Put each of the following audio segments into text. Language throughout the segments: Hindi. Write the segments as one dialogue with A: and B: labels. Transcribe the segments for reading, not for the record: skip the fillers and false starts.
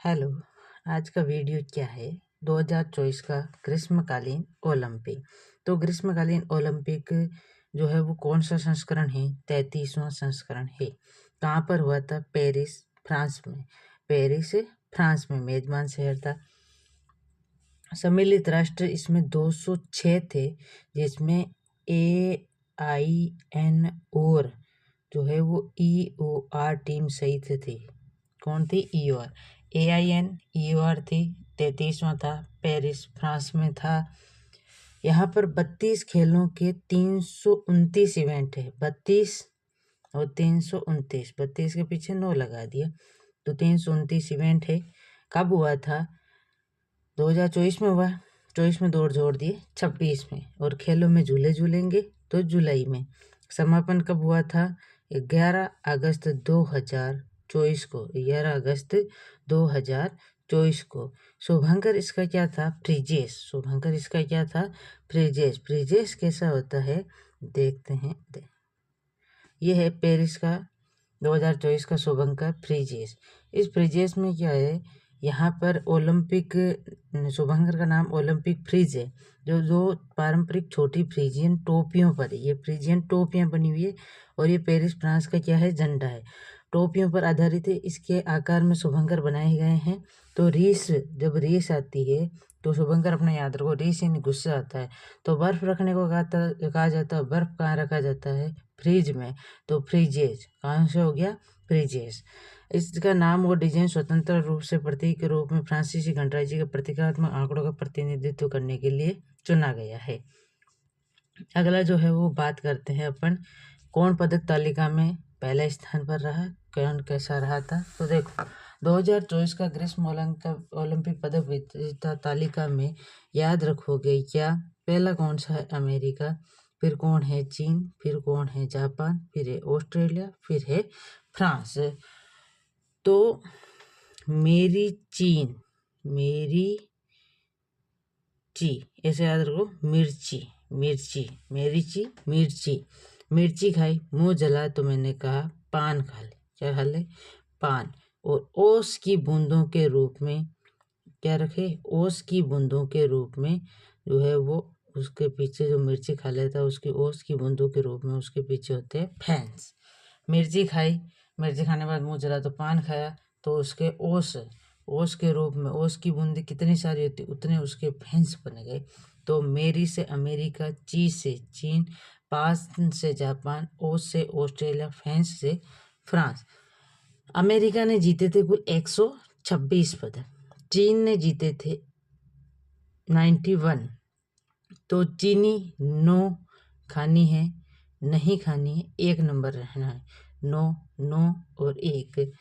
A: हेलो। आज का वीडियो क्या है? 2024 का ग्रीष्मकालीन ओलंपिक। तो ग्रीष्मकालीन ओलंपिक जो है वो कौन सा संस्करण है? 33वां संस्करण है। कहाँ पर हुआ था? पेरिस, फ्रांस में। पेरिस, फ्रांस में मेजबान शहर था। सम्मिलित राष्ट्र इसमें 206 थे, जिसमें AIN और जो है वो EOR टीम सहित थी। कौन थी? EOR। AIN EOR थी। 33वां था, पेरिस फ्रांस में था। यहाँ पर 32 खेलों के 329 इवेंट है। 32 और 329, 32 के पीछे 9 लगा दिया तो 329 इवेंट है। कब हुआ था? 2024 में हुआ। 24 में दौड़ जोड़ दिए, 26 में। और खेलों में झूले झूलेंगे तो जुलाई में। समापन कब हुआ था? 11 अगस्त 2024 को। 11 अगस्त 2024 को। शुभंकर इसका क्या था? फ्रीजेस। शुभंकर इसका क्या था? फ्रीजेस। फ्रीजेस कैसा होता है देखते हैं। यह है पेरिस का 2024 का शुभंकर फ्रीजेस। इस फ्रीजेस में क्या है? यहाँ पर ओलंपिक, शुभंकर का नाम ओलंपिक फ्रीज है, जो पारंपरिक छोटी फ्रीजियन टोपियों पर है। ये फ्रीजियन टोपियाँ बनी हुई है और ये पेरिस फ्रांस का क्या है? झंडा है। टोपियों पर आधारित है। इसके आकार में शुभंकर बनाए गए हैं। तो रीस, जब रीस आती है तो शुभंकर अपना याद रखो, रीस यानी गुस्सा आता है। तो बर्फ रखने को कहा जाता है। बर्फ कहाँ रखा जाता है? फ्रिज में। तो फ्रीजेज कहाँ से हो गया? फ्रीजेस। इसका नाम और डिजाइन स्वतंत्र रूप से प्रतीक के रूप में फ्रांसीसी गणराज्य के प्रतीकात्मक आंकड़ों का प्रतिनिधित्व करने के लिए चुना गया है। अगला जो है वो बात करते हैं अपन, कौन पदक तालिका में पहले स्थान पर रहा, कौन कैसा रहा था। तो देखो, 2024 का ग्रीष्म ओलंपिक पदक विजेता तालिका में याद रखोगे क्या? पहला कौन सा है? अमेरिका। फिर कौन है? चीन। फिर कौन है? जापान। फिर है ऑस्ट्रेलिया। फिर है फ्रांस। तो मेरी चीन, मेरी ची, ऐसे याद रखो। मिर्ची, मिर्ची, मेरी ची, मिर्ची। मिर्ची खाई, मुंह जला तो मैंने कहा पान खा ले। क्या खा ले? पान। और ओस की बूंदों के रूप में क्या रखे? ओस की बूंदों के रूप में जो है वो उसके पीछे जो मिर्ची खा लेता है उसकी ओस की बूंदों के रूप में उसके पीछे होते हैं फैंस। मिर्ची खाई, मिर्ची खाने के बाद मुंह जला तो पान खाया, तो उसके ओस के रूप में ओस की बूंदी कितनी सारी होती उतने उसके फैंस बन गए। तो मेरी से अमेरिका, ची से चीन, पान से जापान, ओस से ऑस्ट्रेलिया, फैंस से फ्रांस। अमेरिका ने जीते थे कुल 126 पदक, चीन ने जीते थे 91। तो चीनी 9 खानी है, नहीं खानी है, 1 नंबर रहना है। 9, 9 और 1।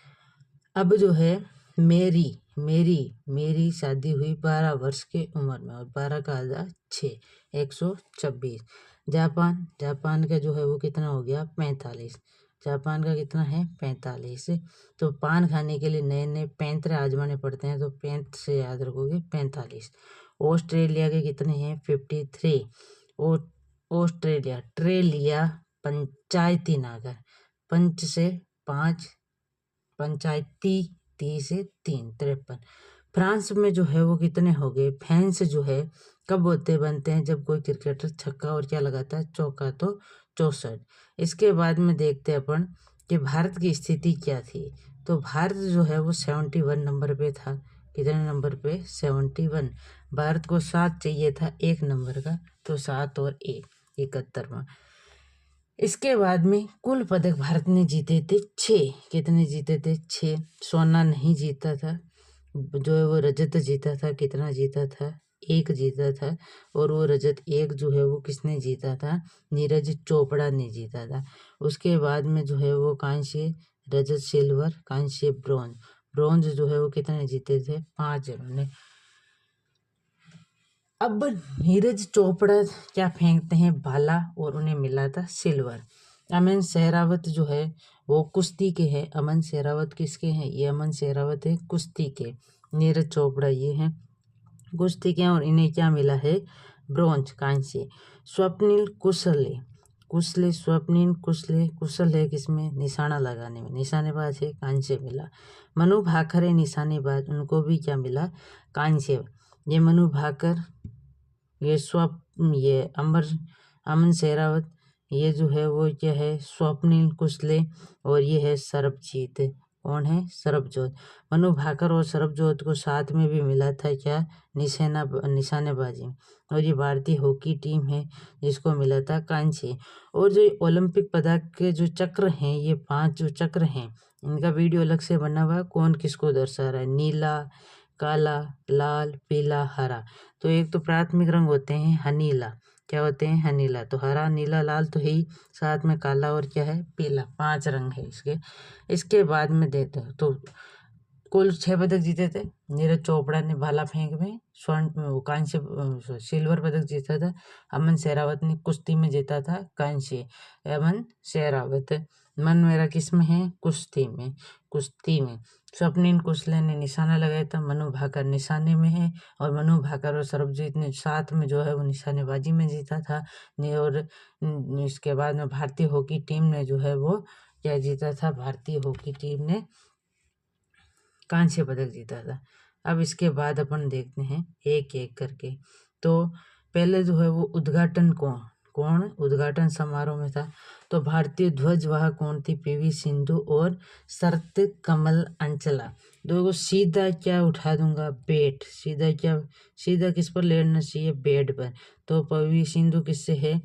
A: अब जो है मेरी शादी हुई 12 वर्ष के उम्र में और 12 का आधा 6, 126। जापान का जो है वो कितना हो गया? 45। जापान का कितना है? 45। तो पान खाने के लिए नए नए पैंतरे आजमाने पड़ते हैं, तो 35 से याद रखोगे 45। ऑस्ट्रेलिया के कितने हैं? 53। और ऑस्ट्रेलिया ट्रेलिया पंचायती नागर, पंच से 5, पंचायती 30 से 3, 53। फ्रांस में जो है वो कितने हो गए? फैंस जो है कब होते बनते हैं? जब कोई क्रिकेटर छक्का और क्या लगाता है? चौका, तो 64। इसके बाद में देखते हैं अपन कि भारत की स्थिति क्या थी। तो भारत जो है वो 71 नंबर पे था। कितने नंबर पे? 71। भारत को 7 चाहिए था 1 नंबर का, तो 7 और 1, 71वां। इसके बाद में कुल पदक भारत ने जीते थे 6। कितने जीते थे? 6। सोना नहीं जीता था, जो है वो रजत जीता था। कितना जीता था? 1 जीता था। और वो रजत 1 जो है वो किसने जीता था? नीरज चोपड़ा ने जीता था। उसके बाद में जो है वो कांस्य, रजत, सिल्वर, कांस्य, ब्रॉन्ज। ब्रॉन्ज जो है वो कितने जीते थे? 5 जनों ने। अब नीरज चोपड़ा क्या फेंकते हैं? भाला, और उन्हें मिला था सिल्वर। अमन सहरावत जो है वो कुश्ती के हैं। अमन सहरावत किसके हैं? ये अमन सहरावत है कुश्ती के। नीरज चोपड़ा ये हैं कुश्ती के, और इन्हें क्या मिला है? ब्रॉन्ज, कांस्य। स्वप्निल कुशले, कुशले स्वप्निल कुशले कुशल है किसमें, निशाना लगाने में, निशानेबाज है, कांस्य मिला। मनु भाकर है निशानेबाज, उनको भी क्या मिला, कांस्य। ये मनु भाकर, ये अमन शेरावत, ये जो है वो क्या है, स्वप्निल कुशले, और ये है सरबजीत। कौन है, सरबजोत। मनु भाकर और सरबजोत को साथ में भी मिला था क्या, निशानेबाजी। और ये भारतीय हॉकी टीम है जिसको मिला था कांस्य। और जो ओलंपिक पदक के जो चक्र हैं, ये 5 जो चक्र हैं, इनका वीडियो अलग से बना हुआ है, कौन किसको दर्शा रहा है, नीला, काला, लाल, पीला, हरा। तो एक तो प्राथमिक रंग होते हैं हनीला, क्या होते हैं, हनीला। तो हरा, नीला, लाल तो है ही, साथ में काला और क्या है, पीला, 5 रंग है इसके। इसके बाद में देते हैं तो कुल 6 पदक जीते थे। नीरज चोपड़ा ने भाला फेंक में स्वर्ण कांस्य सिल्वर पदक जीता था। अमन शेरावत ने कुश्ती में जीता था कांस्य। अमन शेरावत। मन मेरा किस में है, कुश्ती में। स्वप्निल कुशले ने निशाना लगाया था, मनु भाकर निशाने में है, और मनु भाकर और सरबजीत ने साथ में जो है वो निशानेबाजी में जीता था। और इसके बाद में भारतीय हॉकी टीम ने जो है वो क्या जीता था, भारतीय हॉकी टीम ने कांस्य पदक जीता था। अब इसके बाद अपन देखते हैं एक एक करके। तो पहले जो है वो उद्घाटन कौन उद्घाटन समारोह में था, तो भारतीय ध्वजवाहक कौन थी, पीवी सिंधु और शरत कमल अंचला। दो सीधा क्या उठा दूंगा, बेट, सीधा किस पर लेटना चाहिए, बेड पर। तो पीवी सिंधु किससे है,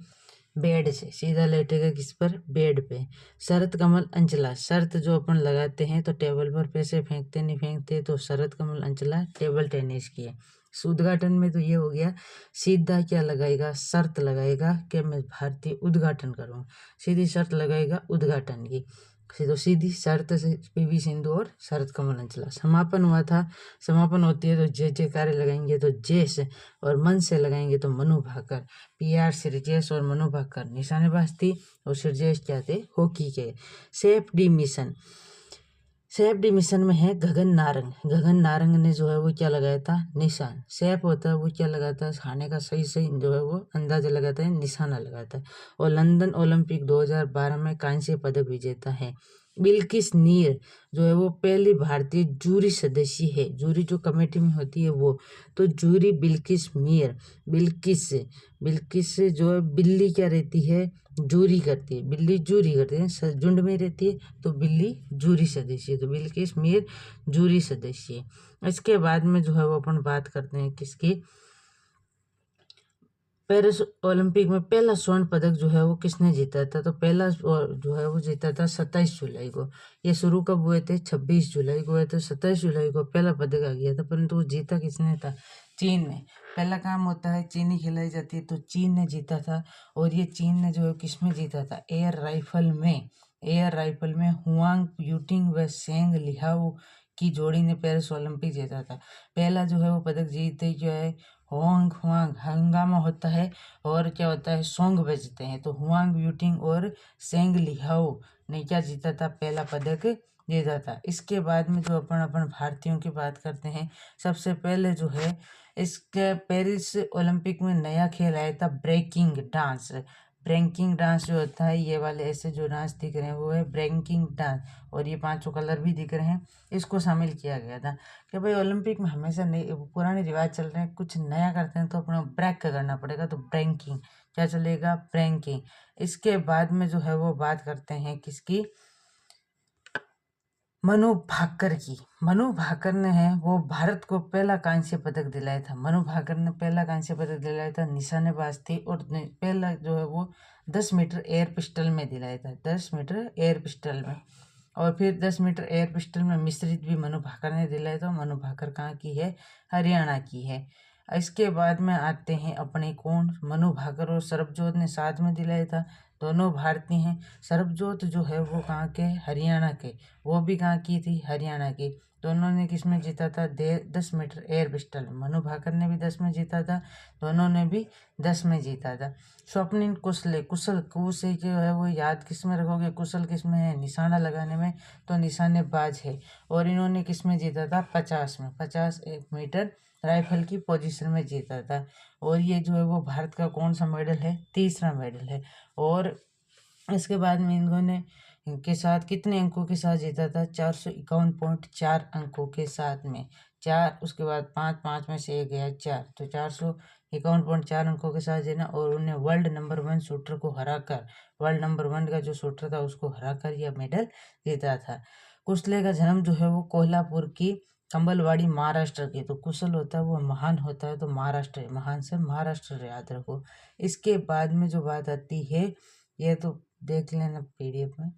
A: बेड से, सीधा लेटेगा किस पर, बेड पे। शरत कमल अंचला, शर्त जो अपन लगाते हैं तो टेबल पर पैसे फेंकते नहीं फेंकते, तो शरत कमल अंचला टेबल टेनिस की है। उद्घाटन में तो ये हो गया, सीधा क्या लगाएगा, शर्त लगाएगा कि मैं भारतीय उद्घाटन करूँ, सीधी शर्त लगाएगा उद्घाटन की। तो सीधी शर्त से पीवी सिंधु और शरत कमल अंचला। समापन हुआ था, समापन होती है तो जय जयकारे लगाएंगे तो जय से, और मन से लगाएंगे तो मनु भाकर। PR सिरजेश और मनु भाकर निशानेबाज थी, और सिरजेश क्या थे, हॉकी के। सेफ डी मिशन में है गगन नारंग ने जो है वो क्या लगाया था, निशान। सेफ होता है वो क्या लगाता है, खाने का सही जो है वो अंदाजा लगाता है, निशाना लगाता है। और लंदन ओलंपिक 2012 में कांस्य पदक विजेता है। बिल्किस नीर जो है वो पहली भारतीय जूरी सदस्य है, जूरी जो कमेटी में होती है वो। तो जूरी बिल्किस मीर, बिल्किस जो है, बिल्ली क्या रहती है, जूरी करती है, बिल्ली जूरी करती है, झुंड में रहती है तो बिल्ली जूरी सदस्य है। तो बिल्किस मीर जूरी सदस्य है। इसके बाद में जो है वो अपन बात करते हैं किसकी, पेरिस ओलंपिक में पहला स्वर्ण पदक जो है वो किसने जीता था, तो पहला जो है वो जीता था 27 जुलाई को। ये शुरू कब हुए थे, 26 जुलाई को हुए थे, 27 जुलाई को पहला पदक आ गया था, परंतु वो जीता किसने था, चीन ने। पहला काम होता है, चीनी खिलाई जाती है, तो चीन ने जीता था। और ये चीन ने जो है किसमें जीता था, एयर राइफल में हुआंग यूटिंग व सेंग लिहाओ की जोड़ी ने पेरिस ओलंपिक जीता था। पहला जो है वो पदक जीते जो है हुआंग हंगामा होता है, और क्या होता है, सॉन्ग बजते हैं। तो हुआंग यूटिंग और सेंग लिहाओ ने क्या जीता था, पहला पदक जीता था। इसके बाद में जो अपन भारतीयों की बात करते हैं, सबसे पहले जो है इसके पेरिस ओलंपिक में नया खेल आया था, ब्रेकिंग डांस जो होता है, ये वाले ऐसे जो डांस दिख रहे हैं वो है ब्रेकिंग डांस, और ये 5 कलर भी दिख रहे हैं, इसको शामिल किया गया था कि भाई ओलंपिक में हमेशा नए पुराने रिवाज चल रहे हैं, कुछ नया करते हैं तो अपना ब्रेक करना पड़ेगा, तो ब्रेकिंग क्या चलेगा, ब्रेकिंग। इसके बाद में जो है वो बात करते हैं किसकी, मनु भाकर ने है वो भारत को पहला कांस्य पदक दिलाया था। मनु भाकर ने पहला कांस्य पदक दिलाया था, निशानेबाज थी, और पहला जो है वो 10 मीटर एयर पिस्टल में दिलाया था, 10 मीटर एयर पिस्टल में। और फिर 10 मीटर एयर पिस्टल में मिश्रित भी मनु भाकर ने दिलाया था। मनु भाकर कहाँ की है, हरियाणा की है। इसके बाद में आते हैं अपने कौन, मनु भाकर और सरबजोत ने साथ में दिलाया था, दोनों भारतीय हैं। सरबजोत जो है वो कहाँ के, हरियाणा के, वो भी कहाँ की थी, हरियाणा की। दोनों ने किस में जीता था, 10 meter air pistol. Manu Bhaker ने भी 10 में जीता था, दोनों ने भी 10 में जीता था। स्वप्निल कुशल से जो है वो याद किस में रखोगे, कुशल किस में है, निशाना लगाने में, तो निशानेबाज है। और इन्होंने किस में जीता था, 50 में, 50 मीटर राइफल की पोजीशन में जीता था। और ये जो है वो भारत का कौन सा मेडल है, तीसरा मेडल है। और इसके बाद में इन्होंने के साथ कितने अंकों के साथ जीता था? 451.4 अंकों के साथ में। 4 उसके बाद 5 में से 1 गया 4, तो 451.4 अंकों के साथ जीना, और उन्हें वर्ल्ड नंबर 1 शूटर को हराकर, वर्ल्ड नंबर 1 का जो शूटर था उसको हराकर यह मेडल जीता था। कुशले का जन्म जो है वो कोल्हापुर की कंबलवाड़ी महाराष्ट्र की। तो कुशल होता है वो महान होता है, तो महाराष्ट्र, महान से महाराष्ट्र याद रखो। इसके बाद में जो बात आती है, ये तो देख लेना पीडीएफ में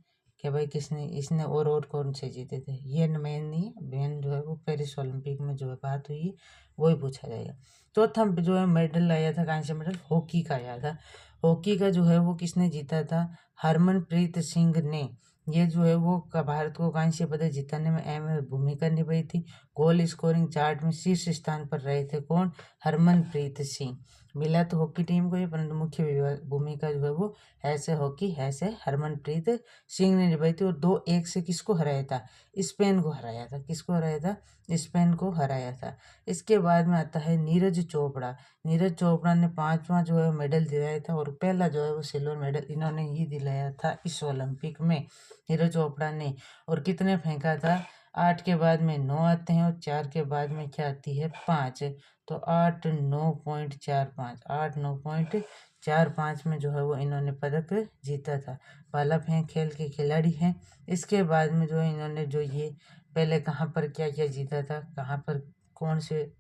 A: कि भाई किसने, इसने और कौन से जीते थे। ये मेन नहीं है, मेन जो है वो पेरिस ओलंपिक में जो है बात हुई वही पूछा जाएगा। चौथा जो है मेडल आया था, कांस्य मेडल हॉकी का आया था। हॉकी का जो है वो किसने जीता था? हरमनप्रीत सिंह ने। ये जो है वो भारत को कांस्य पदक जिताने में अहम भूमिका निभाई थी। गोल स्कोरिंग चार्ट में शीर्ष स्थान पर रहे थे कौन? हरमनप्रीत सिंह। मिला तो हॉकी टीम को ही, परंतु मुख्य भूमिका जो है वो ऐसे हॉकी ऐसे हरमनप्रीत सिंह ने निभाई थी। और 2-1 से किसको हराया था? स्पेन को हराया था। किसको हराया था? स्पेन को हराया था। इसके बाद में आता है नीरज चोपड़ा। नीरज चोपड़ा ने 5वां जो है मेडल दिलाया था, और पहला जो है वो सिल्वर मेडल इन्होंने ही दिलाया था इस ओलंपिक में, नीरज चोपड़ा ने। और कितने फेंका था? 8 के बाद में 9 आते हैं, और 4 के बाद में क्या आती है? 5। तो 8-9.45, 8-9.45 में जो है वो इन्होंने पदक जीता था। भाला फेंक खेल के खिलाड़ी हैं। इसके बाद में जो है इन्होंने जो ये पहले कहाँ पर क्या क्या जीता था, कहाँ पर कौन से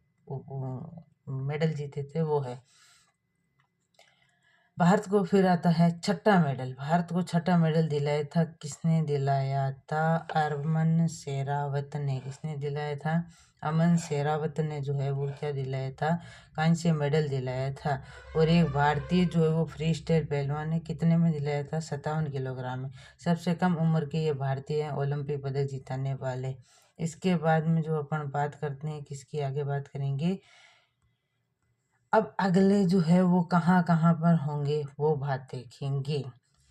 A: मेडल जीते थे, वो है भारत को। फिर आता है छठा मेडल। भारत को छठा मेडल दिलाया था, किसने दिलाया था? अमन शेरावत ने। किसने दिलाया था? अमन शेरावत ने जो है वो क्या दिलाया था? कांस्य मेडल दिलाया था। और एक भारतीय जो है वो फ्री स्टाइल पहलवान ने, कितने में दिलाया था? 57 किलोग्राम में। सबसे कम उम्र के ये भारतीय हैं ओलंपिक पदक जिताने वाले। इसके बाद में जो अपन बात करते हैं, किसकी आगे बात करेंगे, अब अगले जो है वो कहाँ कहाँ पर होंगे वो बात देखेंगे।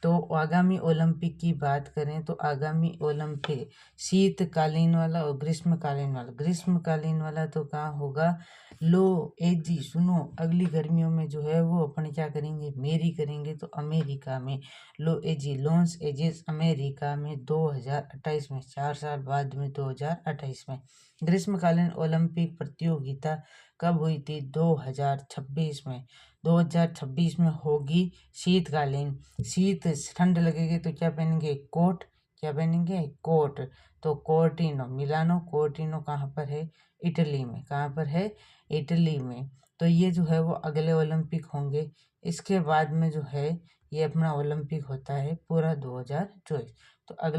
A: तो आगामी ओलंपिक की बात करें तो आगामी ओलंपिक शीतकालीन वाला और ग्रीष्मकालीन वाला। ग्रीष्मकालीन वाला तो कहाँ होगा? लो एजी सुनो, अगली गर्मियों में जो है वो अपन क्या करेंगे? मेरी करेंगे, तो अमेरिका में। लो एजी लॉस एजिस अमेरिका में 2028 में, 4 साल बाद में 2028 में। ग्रीष्मकालीन ओलंपिक प्रतियोगिता कब हुई थी? 2026 में। 2026 में होगी शीतकालीन। शीत ठंड लगेगी तो क्या पहनेंगे? कोट। क्या पहनेंगे? कोट। तो कोर्टिनो, मिलानो कोर्टिनो कहाँ पर है? इटली में। कहाँ पर है? इटली में। तो ये जो है वो अगले ओलंपिक होंगे। इसके बाद में जो है ये अपना ओलंपिक होता है पूरा 2024। तो अगला